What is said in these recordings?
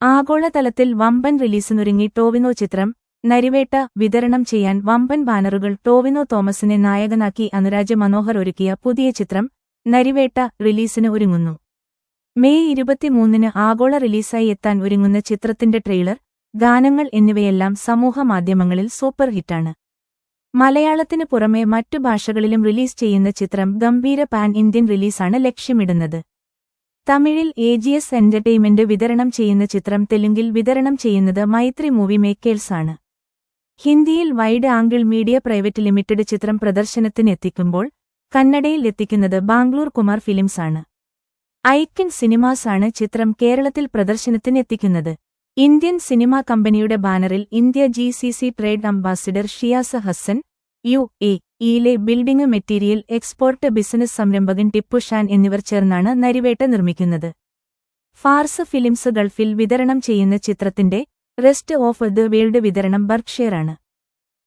ആഗോളതലത്തിൽ വമ്പൻ റിലീസിനൊരുങ്ങി ടോവിനോ ചിത്രം നരിവേട്ട വിതരണം ചെയ്യാൻ വമ്പൻ ബാനറുകൾ ടോവിനോ തോമസിനെ നായകനാക്കി അനുരാജ് മനോഹർ ഒരുക്കിയ പുതിയ ചിത്രം നരിവേട്ട റിലീസിന് ഒരുങ്ങുന്നു. മെയ് 23-ന് ആഗോള റിലീസായി എത്താൻ ഒരുങ്ങുന്ന ചിത്രത്തിന്റെ ട്രെയിലർ, ഗാനങ്ങൾ എന്നിവയെല്ലാം സമൂഹമാധ്യമങ്ങളിൽ സൂപ്പർ ഹിറ്റാണ്. മലയാളത്തിനു പുറമെ മറ്റു ഭാഷകളിലും റിലീസ് ചെയ്യുന്ന ചിത്രം ഗംഭീര പാൻ ഇന്ത്യൻ റിലീസാണ് ലക്ഷ്യമിടുന്നത്. തമിഴിൽ AGS എന്റർടൈൻമെന്റ് വിതരണം ചെയ്യുന്ന ചിത്രം തെലുങ്കിൽ വിതരണം ചെയ്യുന്നത് മൈത്രി മൂവി മേക്കേഴ്സാണ്. ഹിന്ദിയിൽ wide angle media private limited ചിത്രം പ്രദർശനത്തിനെത്തിക്കുമ്പോൾ കന്നഡയിൽ എത്തിക്കുന്നത് ബാംഗ്ലൂർ കുമാർ ഫിലിംസാണ്. ഐക്കൺ സിനിമാസ് ആണ് ചിത്രം കേരളത്തിൽ പ്രദർശനത്തിനെത്തിക്കുന്നത്. ഇന്ത്യൻ സിനിമാ കമ്പനിയുടെ ബാനറിൽ India GCC trade ambassador Shiyas Hasan, UAE-യിലെ ബിൽഡിംഗ് മെറ്റീരിയൽ എക്സ്പോർട്ട് ബിസിനസ് സംരംഭകൻ ടിപ്പു ഷാൻ എന്നിവർ ചേർന്നാണ് നരിവേട്ട നിർമ്മിക്കുന്നത്. ഫാർസ് ഫിലിംസ് ഗൾഫിൽ വിതരണം ചെയ്യുന്ന ചിത്രത്തിന്റെ റെസ്റ്റ് ഓഫ് ദ വേൾഡ് വിതരണം ബർക്ക്ഷയറാണ്.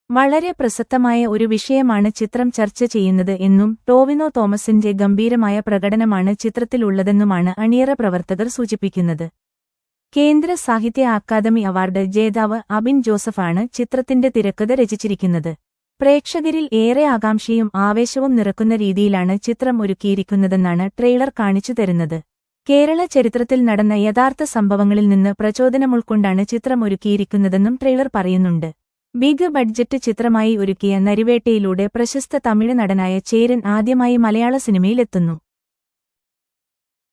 വളരെ പ്രസക്തമായ ഒരു വിഷയമാണ് ചിത്രം ചർച്ച ചെയ്യുന്നത് എന്നും ടോവിനോ തോമസിന്റെ ഗംഭീരമായ പ്രകടനമാണ് ചിത്രത്തിലുള്ളതെന്നുമാണ് അണിയറ പ്രവർത്തകർ സൂചിപ്പിക്കുന്നത്. കേന്ദ്ര സാഹിത്യ അക്കാദമി അവാർഡ് ജേതാവ് അബിൻ ജോസഫാണ് ചിത്രത്തിന്റെ തിരക്കഥ രചിച്ചിരിക്കുന്നത്. പ്രേക്ഷകരിൽ ഏറെ ആകാംക്ഷയും ആവേശവും നിറക്കുന്ന രീതിയിലാണ് ചിത്രം ഒരുക്കിയിരിക്കുന്നതെന്നാണ് ട്രെയിലർ കാണിച്ചു തരുന്നത്. കേരള ചരിത്രത്തിൽ നടന്ന യഥാർത്ഥ സംഭവങ്ങളിൽ നിന്ന് പ്രചോദനമുൾക്കൊണ്ടാണ് ചിത്രം ഒരുക്കിയിരിക്കുന്നതെന്നും ട്രെയിലർ പറയുന്നുണ്ട്. ബിഗ് ബഡ്ജറ്റ് ചിത്രമായി ഒരുക്കിയ നരിവേട്ടയിലൂടെ പ്രശസ്ത തമിഴ് നടനായ ചേരൻ ആദ്യമായി മലയാള സിനിമയിലെത്തുന്നു.